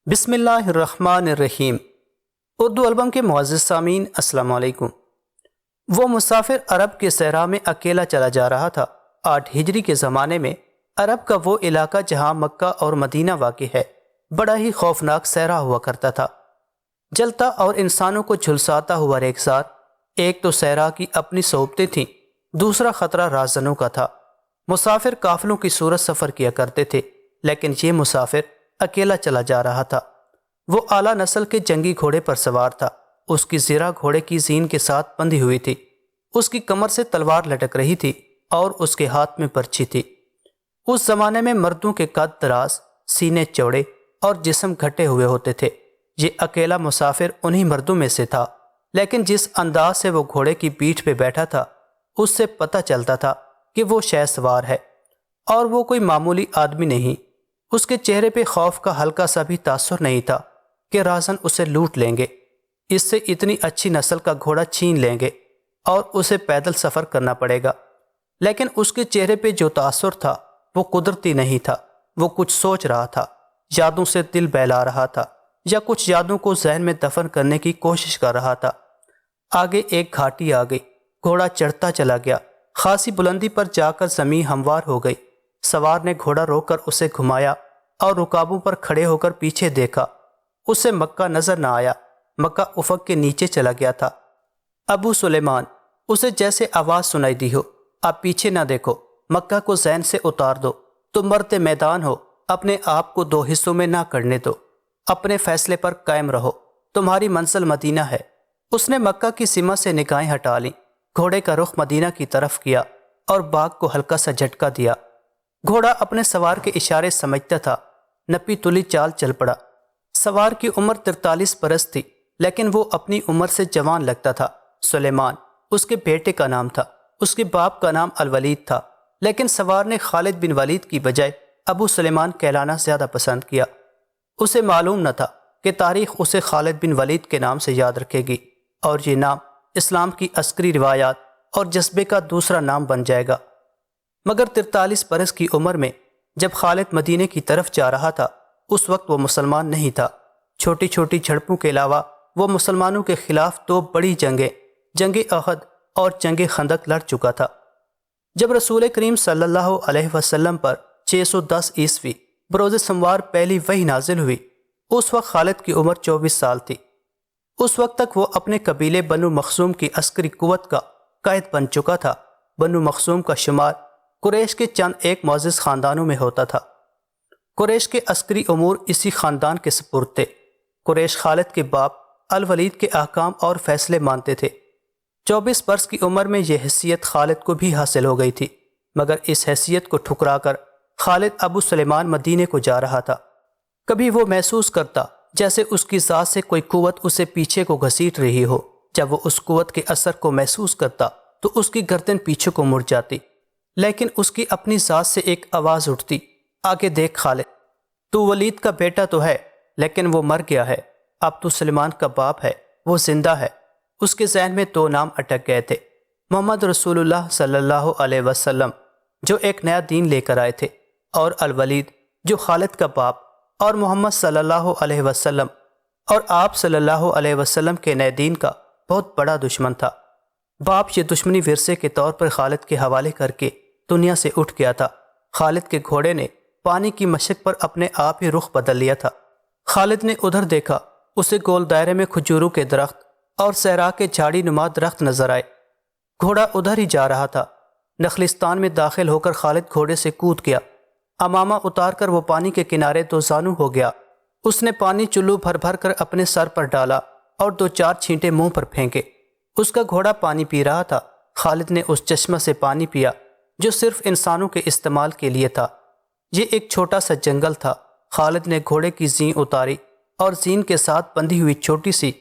بسم اللہ الرحمن الرحیم۔ اردو البم کے معزز سامعین السلام علیکم۔ وہ مسافر عرب کے صحرا میں اکیلا چلا جا رہا تھا۔ 8 ہجری کے زمانے میں عرب کا وہ علاقہ جہاں مکہ اور مدینہ واقع ہے بڑا ہی خوفناک صحرا ہوا کرتا تھا، جلتا اور انسانوں کو جھلساتا ہوا ریگزار۔ ایک تو صحرا کی اپنی صعوبتیں تھیں، دوسرا خطرہ راہزنوں کا تھا۔ مسافر قافلوں کی صورت سفر کیا کرتے تھے، لیکن یہ مسافر اکیلا چلا جا رہا تھا۔ وہ اعلیٰ نسل کے جنگی گھوڑے پر سوار تھا۔ اس کی زرہ گھوڑے کی زین کے ساتھ بندھی ہوئی تھی، اس کی کمر سے تلوار لٹک رہی تھی اور اس کے ہاتھ میں برچھی تھی۔ اس زمانے میں مردوں کے قد دراز، سینے چوڑے اور جسم گھٹے ہوئے ہوتے تھے۔ یہ اکیلا مسافر انہی مردوں میں سے تھا، لیکن جس انداز سے وہ گھوڑے کی پیٹھ پہ بیٹھا تھا اس سے پتہ چلتا تھا کہ وہ شہ سوار ہے اور وہ کوئی معمولی آدمی نہیں۔ اس کے چہرے پہ خوف کا ہلکا سا بھی تاثر نہیں تھا کہ راہزن اسے لوٹ لیں گے، اس سے اتنی اچھی نسل کا گھوڑا چھین لیں گے اور اسے پیدل سفر کرنا پڑے گا۔ لیکن اس کے چہرے پہ جو تاثر تھا وہ قدرتی نہیں تھا۔ وہ کچھ سوچ رہا تھا، یادوں سے دل بہلا رہا تھا، یا کچھ یادوں کو ذہن میں دفن کرنے کی کوشش کر رہا تھا۔ آگے ایک گھاٹی آ گئی، گھوڑا چڑھتا چلا گیا، خاصی بلندی پر جا کر زمین ہموار ہو گئی۔ سوار نے گھوڑا روک کر اسے گھمایا اور رکابوں پر کھڑے ہو کر پیچھے دیکھا۔ اسے مکہ نظر نہ آیا، مکہ افق کے نیچے چلا گیا تھا۔ ابو سلیمان، اسے جیسے آواز سنائی دی ہو، آپ پیچھے نہ دیکھو، مکہ کو ذہن سے اتار دو، تم مرد میدان ہو، اپنے آپ کو 2 حصوں میں نہ کرنے دو، اپنے فیصلے پر قائم رہو، تمہاری منزل مدینہ ہے۔ اس نے مکہ کی سمت سے نگاہیں ہٹا لیں، گھوڑے کا رخ مدینہ کی طرف کیا اور باغ کو ہلکا سا جھٹکا دیا۔ گھوڑا اپنے سوار کے اشارے سمجھتا تھا، نپی تلی چال چل پڑا۔ سوار کی عمر 43 برس تھی، لیکن وہ اپنی عمر سے جوان لگتا تھا۔ سلیمان اس کے بیٹے کا نام تھا، اس کے باپ کا نام الولید تھا، لیکن سوار نے خالد بن ولید کی بجائے ابو سلیمان کہلانا زیادہ پسند کیا۔ اسے معلوم نہ تھا کہ تاریخ اسے خالد بن ولید کے نام سے یاد رکھے گی، اور یہ نام اسلام کی عسکری روایات اور جذبے کا دوسرا نام بن جائے گا۔ مگر 43 برس کی عمر میں جب خالد مدینے کی طرف جا رہا تھا، اس وقت وہ مسلمان نہیں تھا۔ چھوٹی چھوٹی جھڑپوں کے علاوہ وہ مسلمانوں کے خلاف 2 بڑی جنگیں، جنگ احد اور جنگ خندق لڑ چکا تھا۔ جب رسول کریم صلی اللہ علیہ وسلم پر 610 عیسوی بروز سموار پہلی وحی نازل ہوئی، اس وقت خالد کی عمر 24 سال تھی۔ اس وقت تک وہ اپنے قبیلے بنو مخزوم کی عسکری قوت کا قائد بن چکا تھا۔ بنو مخزوم کا شمار قریش کے چند ایک معزز خاندانوں میں ہوتا تھا۔ قریش کے عسکری امور اسی خاندان کے سپرد تھے۔ قریش خالد کے باپ الولید کے احکام اور فیصلے مانتے تھے۔ 24 برس کی عمر میں یہ حیثیت خالد کو بھی حاصل ہو گئی تھی، مگر اس حیثیت کو ٹھکرا کر خالد ابو سلیمان مدینے کو جا رہا تھا۔ کبھی وہ محسوس کرتا جیسے اس کی ذات سے کوئی قوت اسے پیچھے کو گھسیٹ رہی ہو۔ جب وہ اس قوت کے اثر کو محسوس کرتا تو اس کی گردن پیچھے کو مڑ جاتی، لیکن اس کی اپنی ذات سے ایک آواز اٹھتی، آگے دیکھ خالد، تو ولید کا بیٹا تو ہے لیکن وہ مر گیا ہے، اب تو سلیمان کا باپ ہے، وہ زندہ ہے۔ اس کے ذہن میں 2 نام اٹک گئے تھے، محمد رسول اللہ صلی اللہ علیہ وسلم جو ایک نیا دین لے کر آئے تھے، اور الولید جو خالد کا باپ اور محمد صلی اللہ علیہ وسلم اور آپ صلی اللہ علیہ وسلم کے نئے دین کا بہت بڑا دشمن تھا۔ باپ یہ دشمنی ورثے کے طور پر خالد کے حوالے کر کے دنیا سے اٹھ گیا تھا۔ خالد کے گھوڑے نے پانی کی مشق پر اپنے آپ ہی رخ بدل لیا تھا۔ خالد نے ادھر دیکھا، اسے گول دائرے میں کھجوروں کے درخت اور صحرا کے جھاڑی نما درخت نظر آئے۔ گھوڑا ادھر ہی جا رہا تھا۔ نخلستان میں داخل ہو کر خالد گھوڑے سے کود گیا۔ امامہ اتار کر وہ پانی کے کنارے 2 زانو ہو گیا۔ اس نے پانی چلو بھر بھر کر اپنے سر پر ڈالا اور 2-4 چھینٹے منہ پر پھینکے۔ اس کا گھوڑا پانی پی رہا تھا۔ خالد نے اس چشمہ سے پانی پیا جو صرف انسانوں کے استعمال کے لیے تھا۔ یہ ایک چھوٹا سا جنگل تھا۔ خالد نے گھوڑے کی زین اتاری اور زین کے ساتھ بندھی ہوئی چھوٹی سی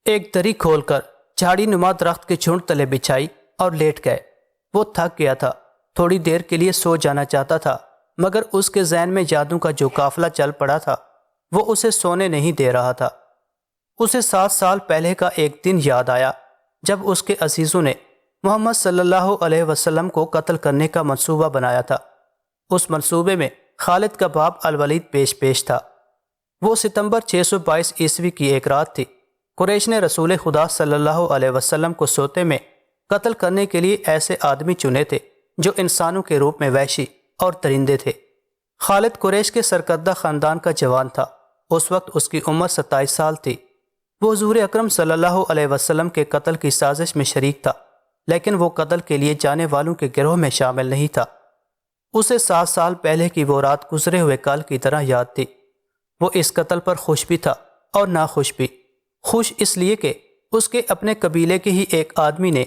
ایک دری کھول کر جھاڑی نما درخت کے جھنڈ تلے بچھائی اور لیٹ گئے۔ وہ تھک گیا تھا، تھوڑی دیر کے لیے سو جانا چاہتا تھا، مگر اس کے ذہن میں یادوں کا جو قافلہ چل پڑا تھا وہ اسے سونے نہیں دے رہا تھا۔ اسے 7 سال پہلے کا ایک دن یاد آیا جب اس کے عزیزوں نے محمد صلی اللہ علیہ وسلم کو قتل کرنے کا منصوبہ بنایا تھا۔ اس منصوبے میں خالد کا باپ الولید پیش تھا۔ وہ ستمبر 622 عیسوی کی ایک رات تھی۔ قریش نے رسول خدا صلی اللہ علیہ وسلم کو سوتے میں قتل کرنے کے لیے ایسے آدمی چنے تھے جو انسانوں کے روپ میں وحشی اور درندے تھے۔ خالد قریش کے سرکردہ خاندان کا جوان تھا۔ اس وقت اس کی عمر 27 سال تھی۔ وہ حضور اکرم صلی اللہ علیہ وسلم کے قتل کی سازش میں شریک تھا، لیکن وہ قتل کے لیے جانے والوں کے گروہ میں شامل نہیں تھا۔ اسے 7 سال پہلے کی وہ رات گزرے ہوئے کال کی طرح یاد تھی۔ وہ اس قتل پر خوش بھی تھا اور ناخوش بھی۔ خوش اس لیے کہ اس کے اپنے قبیلے کے ہی ایک آدمی نے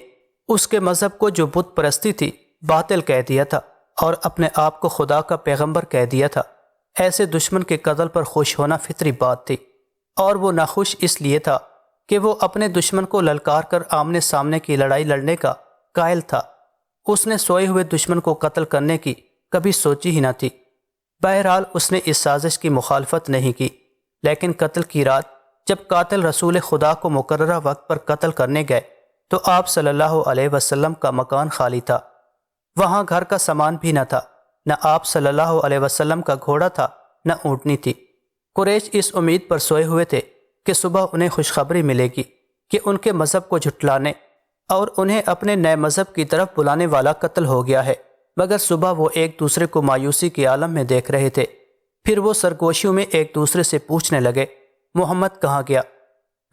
اس کے مذہب کو، جو بت پرستی تھی، باطل کہہ دیا تھا اور اپنے آپ کو خدا کا پیغمبر کہہ دیا تھا۔ ایسے دشمن کے قتل پر خوش ہونا فطری بات تھی، اور وہ ناخوش اس لیے تھا کہ وہ اپنے دشمن کو للکار کر آمنے سامنے کی لڑائی لڑنے کا قائل تھا۔ اس نے سوئے ہوئے دشمن کو قتل کرنے کی کبھی سوچی ہی نہ تھی۔ بہرحال اس نے اس سازش کی مخالفت نہیں کی، لیکن قتل کی رات جب قاتل رسول خدا کو مقررہ وقت پر قتل کرنے گئے تو آپ صلی اللہ علیہ وسلم کا مکان خالی تھا۔ وہاں گھر کا سامان بھی نہ تھا، نہ آپ صلی اللہ علیہ وسلم کا گھوڑا تھا، نہ اونٹنی تھی۔ قریش اس امید پر سوئے ہوئے تھے کہ صبح انہیں خوشخبری ملے گی کہ ان کے مذہب کو جھٹلانے اور انہیں اپنے نئے مذہب کی طرف بلانے والا قتل ہو گیا ہے، مگر صبح وہ ایک دوسرے کو مایوسی کے عالم میں دیکھ رہے تھے۔ پھر وہ سرگوشیوں میں ایک دوسرے سے پوچھنے لگے، محمد کہاں گیا؟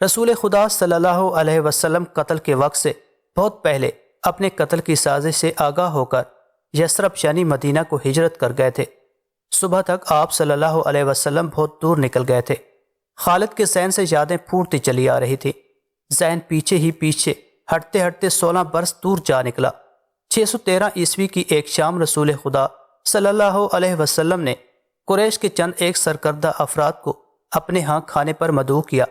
رسول خدا صلی اللہ علیہ وسلم قتل کے وقت سے بہت پہلے اپنے قتل کی سازش سے آگاہ ہو کر یثرب یعنی مدینہ کو ہجرت کر گئے تھے۔ صبح تک آپ صلی اللہ علیہ وسلم بہت دور نکل گئے تھے۔ خالد کے ذہن سے یادیں پھوٹتی چلی آ رہی تھی۔ ذہن پیچھے ہی پیچھے ہٹتے ہٹتے 16 برس دور جا نکلا۔ 613 عیسوی کی ایک شام رسول خدا صلی اللہ علیہ وسلم نے قریش کے چند ایک سرکردہ افراد کو اپنے ہاں کھانے پر مدعو کیا۔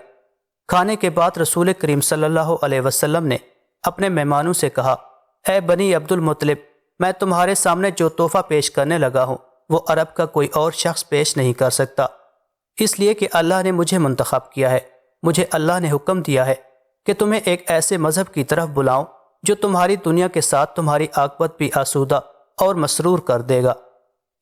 کھانے کے بعد رسول کریم صلی اللہ علیہ وسلم نے اپنے مہمانوں سے کہا، اے بنی عبد المطلب، میں تمہارے سامنے جو تحفہ پیش کرنے لگا ہوں وہ عرب کا کوئی اور شخص پیش نہیں کر سکتا، اس لیے کہ اللہ نے مجھے منتخب کیا ہے۔ مجھے اللہ نے حکم دیا ہے کہ تمہیں ایک ایسے مذہب کی طرف بلاؤں جو تمہاری دنیا کے ساتھ تمہاری عاقبت بھی آسودہ اور مسرور کر دے گا۔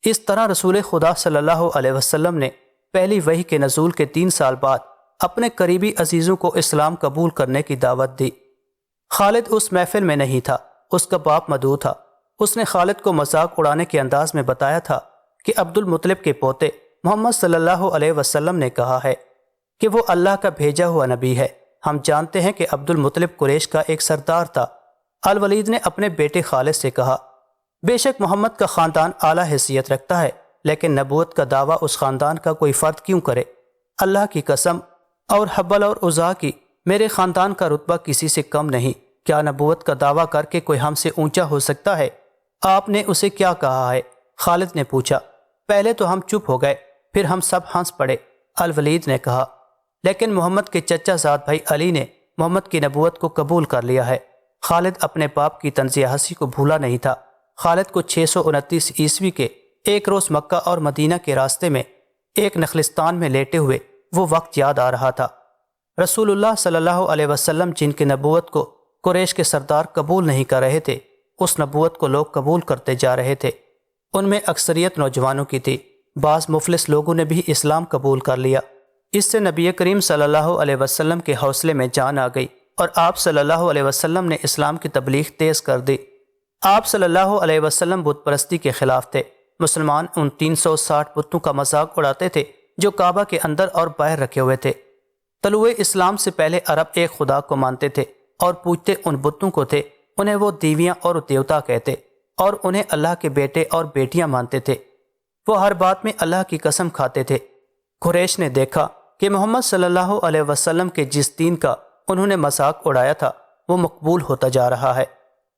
اس طرح رسول خدا صلی اللہ علیہ وسلم نے پہلی وحی کے نزول کے 3 سال بعد اپنے قریبی عزیزوں کو اسلام قبول کرنے کی دعوت دی۔ خالد اس محفل میں نہیں تھا، اس کا باپ مدعو تھا۔ اس نے خالد کو مذاق اڑانے کے انداز میں بتایا تھا کہ عبد المطلب کے پوتے محمد صلی اللہ علیہ وسلم نے کہا ہے کہ وہ اللہ کا بھیجا ہوا نبی ہے۔ ہم جانتے ہیں کہ عبد المطلب قریش کا ایک سردار تھا۔ الولید نے اپنے بیٹے خالد سے کہا، بے شک محمد کا خاندان اعلیٰ حیثیت رکھتا ہے، لیکن نبوت کا دعویٰ اس خاندان کا کوئی فرد کیوں کرے؟ اللہ کی قسم اور حبل اور عزا کی، میرے خاندان کا رتبہ کسی سے کم نہیں۔ کیا نبوت کا دعویٰ کر کے کوئی ہم سے اونچا ہو سکتا ہے؟ آپ نے اسے کیا کہا ہے؟ خالد نے پوچھا۔ پہلے تو ہم چپ ہو گئے، پھر ہم سب ہنس پڑے۔ الولید نے کہا، لیکن محمد کے چچا زاد بھائی علی نے محمد کی نبوت کو قبول کر لیا ہے۔ خالد اپنے باپ کی طنز ہنسی کو بھولا نہیں تھا۔ خالد کو 629 عیسوی کے ایک روز مکہ اور مدینہ کے راستے میں ایک نخلستان میں لیٹے ہوئے وہ وقت یاد آ رہا تھا۔ رسول اللہ صلی اللہ علیہ وسلم جن کی نبوت کو قریش کے سردار قبول نہیں کر رہے تھے، اس نبوت کو لوگ قبول کرتے جا رہے تھے۔ ان میں اکثریت نوجوانوں کی تھی۔ بعض مفلس لوگوں نے بھی اسلام قبول کر لیا۔ اس سے نبی کریم صلی اللہ علیہ وسلم کے حوصلے میں جان آ گئی اور آپ صلی اللہ علیہ وسلم نے اسلام کی تبلیغ تیز کر دی۔ آپ صلی اللہ علیہ وسلم بت پرستی کے خلاف تھے۔ مسلمان ان 360 بتوں کا مذاق اڑاتے تھے جو کعبہ کے اندر اور باہر رکھے ہوئے تھے۔ طلوع اسلام سے پہلے عرب ایک خدا کو مانتے تھے اور پوجتے ان بتوں کو تھے۔ انہیں وہ دیویاں اور دیوتا کہتے اور انہیں اللہ کے بیٹے اور بیٹیاں مانتے تھے۔ وہ ہر بات میں اللہ کی قسم کھاتے تھے۔ قریش نے دیکھا کہ محمد صلی اللہ علیہ وسلم کے جس دین کا انہوں نے مذاق اڑایا تھا وہ مقبول ہوتا جا رہا ہے،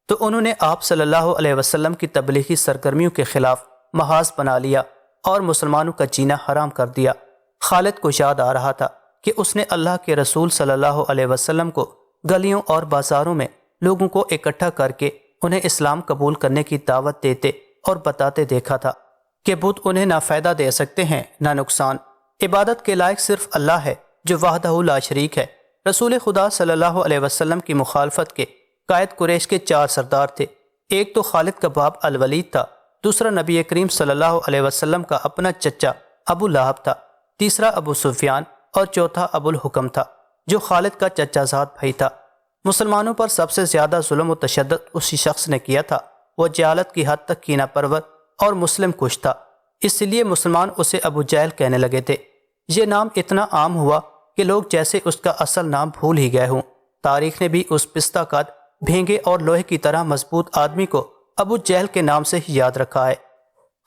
تو انہوں نے آپ صلی اللہ علیہ وسلم کی تبلیغی سرگرمیوں کے خلاف محاذ بنا لیا اور مسلمانوں کا جینا حرام کر دیا۔ خالد کو یاد آ رہا تھا کہ اس نے اللہ کے رسول صلی اللہ علیہ وسلم کو گلیوں اور بازاروں میں لوگوں کو اکٹھا کر کے انہیں اسلام قبول کرنے کی دعوت دیتے اور بتاتے دیکھا تھا کہ بت انہیں نہ فائدہ دے سکتے ہیں نہ نقصان۔ عبادت کے لائق صرف اللہ ہے جو وحدہ لا شریک ہے۔ رسول خدا صلی اللہ علیہ وسلم کی مخالفت کے قائد قریش کے 4 سردار تھے۔ ایک تو خالد کا باپ الولید تھا، دوسرا نبی کریم صلی اللہ علیہ وسلم کا اپنا چچا ابو لہب تھا، تیسرا ابو سفیان اور چوتھا ابو الحکم تھا جو خالد کا چچا زاد بھائی تھا۔ مسلمانوں پر سب سے زیادہ ظلم و تشدد اسی شخص نے کیا تھا۔ وہ جہالت کی حد تک کینہ پرور اور مسلم کش تھا، اس لیے مسلمان اسے ابو جہل کہنے لگے تھے۔ یہ نام اتنا عام ہوا کہ لوگ جیسے اس کا اصل نام بھول ہی گئے ہوں۔ تاریخ نے بھی اس پستہ قد، بھینگے اور لوہے کی طرح مضبوط آدمی کو ابو جہل کے نام سے ہی یاد رکھا ہے۔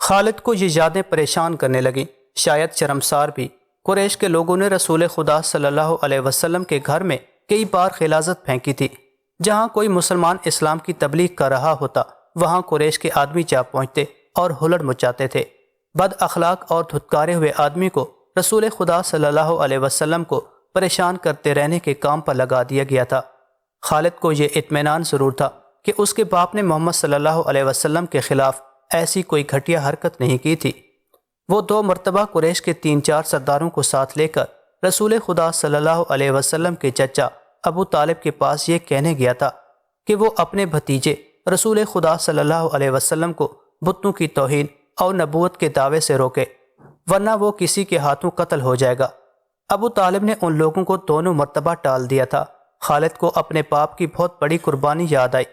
خالد کو یہ یادیں پریشان کرنے لگیں، شاید شرمسار بھی۔ قریش کے لوگوں نے رسول خدا صلی اللہ علیہ وسلم کے گھر میں کئی بار غلاظت پھینکی تھی۔ جہاں کوئی مسلمان اسلام کی تبلیغ کر رہا ہوتا وہاں قریش کے آدمی جا پہنچتے اور ہلڑ مچاتے تھے۔ بد اخلاق اور دھتکارے ہوئے آدمی کو رسول خدا صلی اللہ علیہ وسلم کو پریشان کرتے رہنے کے کام پر لگا دیا گیا تھا۔ خالد کو یہ اطمینان ضرور تھا کہ اس کے باپ نے محمد صلی اللہ علیہ وسلم کے خلاف ایسی کوئی گھٹیا حرکت نہیں کی تھی۔ وہ 2 مرتبہ قریش کے 3-4 سرداروں کو ساتھ لے کر رسول خدا صلی اللہ علیہ وسلم کے چچا ابو طالب کے پاس یہ کہنے گیا تھا کہ وہ اپنے بھتیجے رسول خدا صلی اللہ علیہ وسلم کو بتوں کی توہین اور نبوت کے دعوے سے روکے، ورنہ وہ کسی کے ہاتھوں قتل ہو جائے گا۔ ابو طالب نے ان لوگوں کو دونوں مرتبہ ٹال دیا تھا۔ خالد کو اپنے باپ کی بہت بڑی قربانی یاد آئی۔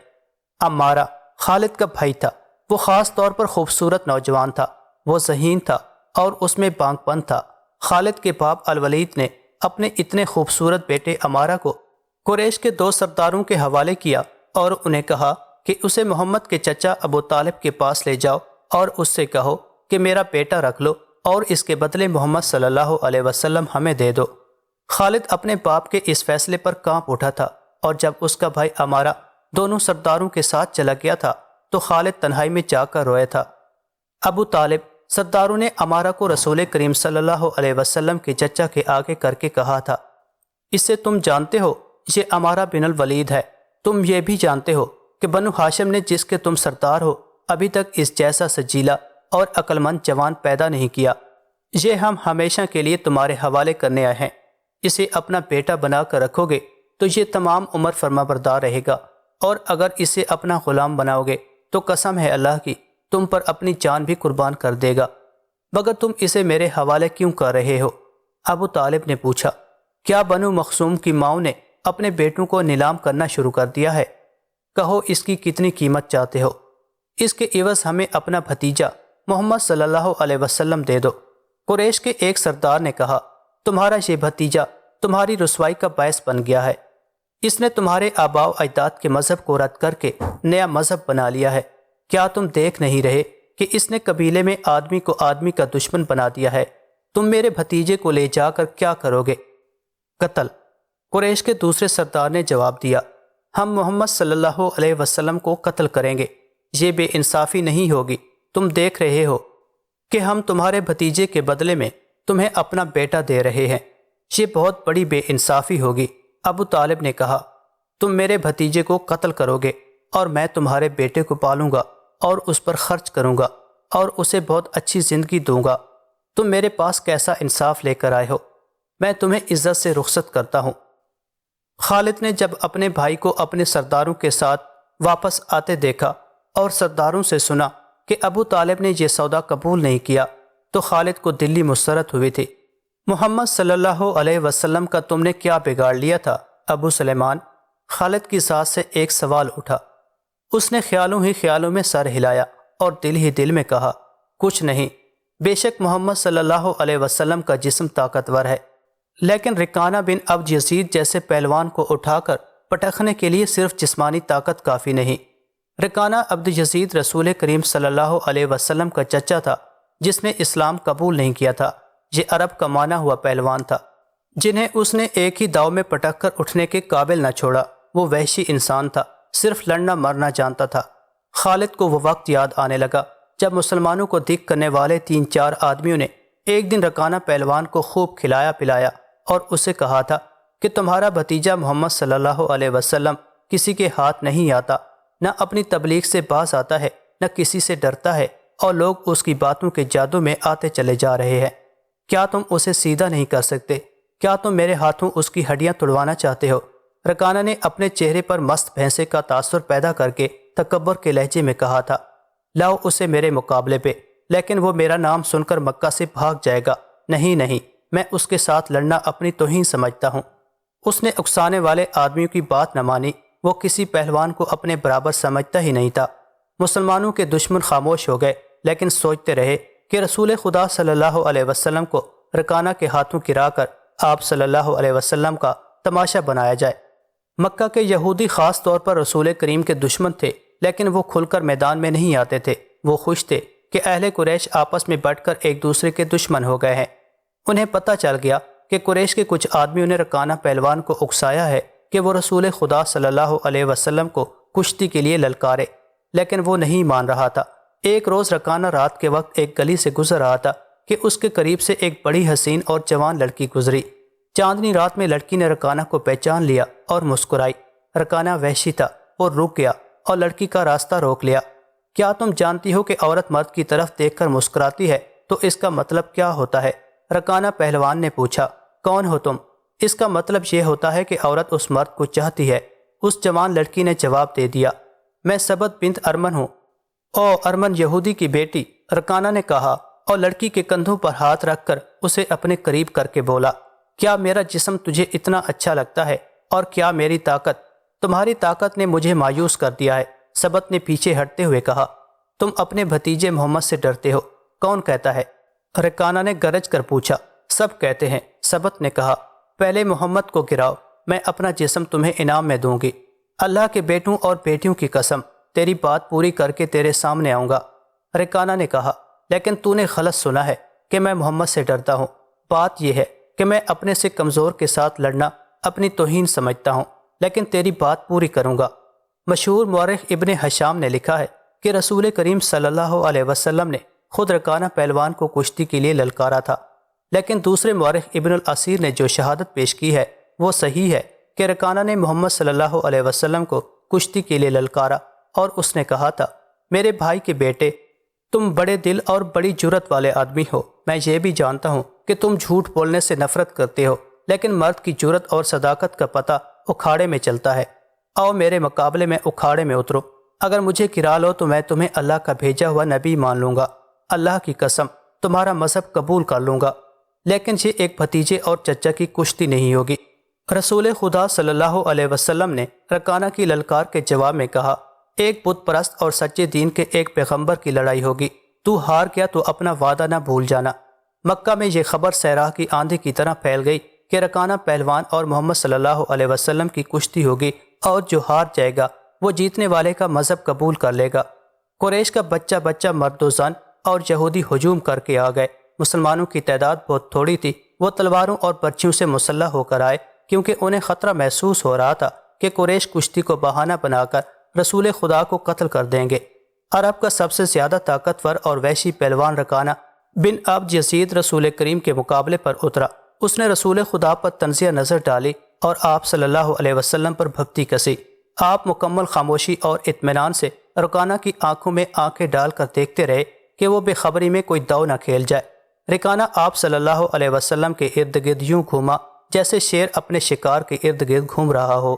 عمارہ خالد کا بھائی تھا۔ وہ خاص طور پر خوبصورت نوجوان تھا۔ وہ ذہین تھا اور اس میں بانگ پن تھا۔ خالد کے باپ الولید نے اپنے اتنے خوبصورت بیٹے عمارہ کو قریش کے 2 سرداروں کے حوالے کیا اور انہیں کہا کہ اسے محمد کے چچا ابو طالب کے پاس لے جاؤ اور اس سے کہو کہ میرا بیٹا رکھ لو اور اس کے بدلے محمد صلی اللہ علیہ وسلم ہمیں دے دو۔ خالد اپنے باپ کے اس فیصلے پر کانپ اٹھا تھا، اور جب اس کا بھائی عمارہ دونوں سرداروں کے ساتھ چلا گیا تھا تو خالد تنہائی میں جا کر رویا تھا۔ ابو طالب سرداروں نے عمارہ کو رسول کریم صلی اللہ علیہ وسلم کے چچا کے آگے کر کے کہا تھا، اس سے تم جانتے ہو یہ عمارہ بن الولید ہے۔ تم یہ بھی جانتے ہو کہ بنو ہاشم نے جس کے تم سردار ہو ابھی تک اس جیسا سجیلا اور عقل مند جوان پیدا نہیں کیا۔ یہ ہم ہمیشہ کے لیے تمہارے حوالے کرنے آئے ہیں۔ اسے اپنا بیٹا بنا کر رکھو گے تو یہ تمام عمر فرما بردار رہے گا، اور اگر اسے اپنا غلام بناؤ گے تو قسم ہے اللہ کی تم پر اپنی جان بھی قربان کر دے گا، مگر تم اسے میرے حوالے کیوں کر رہے ہو؟ ابو طالب نے پوچھا، کیا بنو مخزوم کی ماؤں نے اپنے بیٹوں کو نیلام کرنا شروع کر دیا ہے؟ کہو اس کی کتنی قیمت چاہتے ہو؟ اس کے عوض ہمیں اپنا بھتیجا محمد صلی اللہ علیہ وسلم دے دو۔ قریش کے ایک سردار نے کہا، تمہارا یہ بھتیجا تمہاری رسوائی کا باعث بن گیا ہے۔ اس نے تمہارے آباء و اجداد کے مذہب کو رد کر کے نیا مذہب بنا لیا ہے۔ کیا تم دیکھ نہیں رہے کہ اس نے قبیلے میں آدمی کو آدمی کا دشمن بنا دیا ہے؟ تم میرے بھتیجے کو لے جا کر کیا کرو گے؟ قتل۔ قریش کے دوسرے سردار نے جواب دیا، ہم محمد صلی اللہ علیہ وسلم کو قتل کریں گے۔ یہ بے انصافی نہیں ہوگی۔ تم دیکھ رہے ہو کہ ہم تمہارے بھتیجے کے بدلے میں تمہیں اپنا بیٹا دے رہے ہیں۔ یہ بہت بڑی بے انصافی ہوگی۔ ابو طالب نے کہا، تم میرے بھتیجے کو قتل کرو گے اور میں تمہارے بیٹے کو پالوں گا اور اس پر خرچ کروں گا اور اسے بہت اچھی زندگی دوں گا۔ تم میرے پاس کیسا انصاف لے کر آئے ہو؟ میں تمہیں عزت سے رخصت کرتا ہوں۔ خالد نے جب اپنے بھائی کو اپنے سرداروں کے ساتھ واپس آتے دیکھا اور سرداروں سے سنا کہ ابو طالب نے یہ سودا قبول نہیں کیا تو خالد کو دلی مسرت ہوئی تھی۔ محمد صلی اللہ علیہ وسلم کا تم نے کیا بگاڑ لیا تھا ابو سلیمان؟ خالد کی ذات سے ایک سوال اٹھا۔ اس نے خیالوں ہی خیالوں میں سر ہلایا اور دل ہی دل میں کہا، کچھ نہیں، بے شک محمد صلی اللہ علیہ وسلم کا جسم طاقتور ہے، لیکن رکانہ بن عبد یزید جیسے پہلوان کو اٹھا کر پٹخنے کے لیے صرف جسمانی طاقت کافی نہیں۔ رکانہ عبد یزید رسول کریم صلی اللہ علیہ وسلم کا چچا تھا جس نے اسلام قبول نہیں کیا تھا۔ یہ عرب کا مانا ہوا پہلوان تھا جنہیں اس نے ایک ہی داؤ میں پٹک کر اٹھنے کے قابل نہ چھوڑا۔ وہ وحشی انسان تھا، صرف لڑنا مرنا جانتا تھا۔ خالد کو وہ وقت یاد آنے لگا جب مسلمانوں کو دکھ کرنے والے 3-4 آدمیوں نے ایک دن رکانہ پہلوان کو خوب کھلایا پلایا اور اسے کہا تھا کہ تمہارا بھتیجا محمد صلی اللہ علیہ وسلم کسی کے ہاتھ نہیں آتا، نہ اپنی تبلیغ سے باز آتا ہے، نہ کسی سے ڈرتا ہے، اور لوگ اس کی باتوں کے جادو میں آتے چلے جا رہے ہیں۔ کیا تم اسے سیدھا نہیں کر سکتے؟ کیا تم میرے ہاتھوں اس کی ہڈیاں توڑوانا چاہتے ہو؟ رکانہ نے اپنے چہرے پر مست بھینسے کا تاثر پیدا کر کے تکبر کے لہجے میں کہا تھا، لاؤ اسے میرے مقابلے پہ، لیکن وہ میرا نام سن کر مکہ سے بھاگ جائے گا۔ نہیں نہیں، میں اس کے ساتھ لڑنا اپنی توہین سمجھتا ہوں۔ اس نے اکسانے والے آدمیوں کی بات نہ مانی، وہ کسی پہلوان کو اپنے برابر سمجھتا ہی نہیں تھا۔ مسلمانوں کے دشمن خاموش ہو گئے، لیکن سوچتے رہے کہ رسول خدا صلی اللہ علیہ وسلم کو رکانہ کے ہاتھوں گرا کر آپ صلی اللہ علیہ وسلم کا تماشا بنایا جائے۔ مکہ کے یہودی خاص طور پر رسول کریم کے دشمن تھے، لیکن وہ کھل کر میدان میں نہیں آتے تھے۔ وہ خوش تھے کہ اہل قریش آپس میں بٹ کر ایک دوسرے کے دشمن ہو گئے ہیں۔ انہیں پتہ چل گیا کہ قریش کے کچھ آدمیوں نے رکانہ پہلوان کو اکسایا ہے کہ وہ رسول خدا صلی اللہ علیہ وسلم کو کشتی کے لیے للکارے، لیکن وہ نہیں مان رہا تھا۔ ایک روز رکانہ رات کے وقت ایک گلی سے گزر رہا تھا کہ اس کے قریب سے ایک بڑی حسین اور جوان لڑکی گزری۔ چاندنی رات میں لڑکی نے رکانہ کو پہچان لیا اور مسکرائی۔ رکانہ وحشی تھا اور رک گیا اور لڑکی کا راستہ روک لیا۔ کیا تم جانتی ہو کہ عورت مرد کی طرف دیکھ کر مسکراتی ہے تو اس کا مطلب کیا ہوتا ہے؟ رکانہ پہلوان نے پوچھا۔ کون ہو تم؟ اس کا مطلب یہ ہوتا ہے کہ عورت اس مرد کو چاہتی ہے۔ اس جوان لڑکی نے جواب دے دیا، میں سبت بنت ارمن ہوں۔ او ارمن یہودی کی بیٹی، رکانہ نے کہا اور لڑکی کے کندھوں پر ہاتھ رکھ کر اسے اپنے قریب کر کے بولا، کیا میرا جسم تجھے اتنا اچھا لگتا ہے؟ اور کیا میری طاقت؟ تمہاری طاقت نے مجھے مایوس کر دیا ہے۔ سبت نے پیچھے ہٹتے ہوئے کہا، تم اپنے بھتیجے محمد سے ڈرتے ہو؟ کون کہتا ہے؟ رکانہ نے گرج کر پوچھا۔ سب کہتے ہیں، سبت نے کہا، پہلے محمد کو گراؤ، میں اپنا جسم تمہیں انعام میں دوں گی۔ اللہ کے بیٹوں اور بیٹیوں کی قسم، تیری بات پوری کر کے تیرے سامنے آؤں گا۔ رکانہ نے کہا، لیکن تو نے غلط سنا ہے کہ میں محمد سے ڈرتا ہوں۔ بات یہ ہے کہ میں اپنے سے کمزور کے ساتھ لڑنا اپنی توہین سمجھتا ہوں، لیکن تیری بات پوری کروں گا۔ مشہور مورخ ابن حشام نے لکھا ہے کہ رسول کریم صلی اللہ علیہ وسلم نے خود رکانہ پہلوان کو کشتی کے لیے للکارا تھا، لیکن دوسرے مورخ ابن الاسیر نے جو شہادت پیش کی ہے وہ صحیح ہے کہ رکانہ نے محمد صلی اللہ علیہ وسلم کو کشتی کے لیے للکارا اور اس نے کہا تھا، میرے بھائی کے بیٹے، تم بڑے دل اور بڑی جرت والے آدمی ہو۔ میں یہ بھی جانتا ہوں کہ تم جھوٹ بولنے سے نفرت کرتے ہو، لیکن مرد کی جرت اور صداقت کا پتہ اکھاڑے میں چلتا ہے۔ آؤ میرے مقابلے میں اکھاڑے میں اترو۔ اگر مجھے گرا لو تو میں تمہیں اللہ کا بھیجا ہوا نبی مان لوں گا۔ اللہ کی قسم، تمہارا مذہب قبول کر لوں گا، لیکن یہ ایک بھتیجے اور چچا کی کشتی نہیں ہوگی۔ رسول خدا صلی اللہ علیہ وسلم نے رکانہ کی للکار کے جواب میں کہا، ایک بت پرست اور سچے دین کے ایک پیغمبر کی لڑائی ہوگی، تو ہار گیا تو اپنا وعدہ نہ بھول جانا۔ مکہ میں یہ خبر صحرا کی آندھی کی طرح پھیل گئی کہ رکانہ پہلوان اور محمد صلی اللہ علیہ وسلم کی کشتی ہوگی، اور جو ہار جائے گا وہ جیتنے والے کا مذہب قبول کر لے گا۔ قریش کا بچہ بچہ مرد و زن اور یہودی ہجوم کر کے آ گئے۔ مسلمانوں کی تعداد بہت تھوڑی تھی، وہ تلواروں اور پرچیوں سے مسلح ہو کر آئے، کیونکہ انہیں خطرہ محسوس ہو رہا تھا کہ قریش کشتی کو بہانہ بنا کر رسول خدا کو قتل کر دیں گے۔ عرب کا سب سے زیادہ طاقتور اور وحشی پہلوان رکانہ بن عبد یزید رسول کریم کے مقابلے پر اترا۔ اس نے رسول خدا پر تنزیہ نظر ڈالی اور آپ صلی اللہ علیہ وسلم پر بھکتی کسی۔ آپ مکمل خاموشی اور اطمینان سے رکانہ کی آنکھوں میں آنکھیں ڈال کر دیکھتے رہے کہ وہ بے خبری میں کوئی داؤ نہ کھیل جائے۔ رکانہ آپ صلی اللہ علیہ وسلم کے ارد گرد یوں گھوما جیسے شیر اپنے شکار کے ارد گرد گھوم رہا ہو۔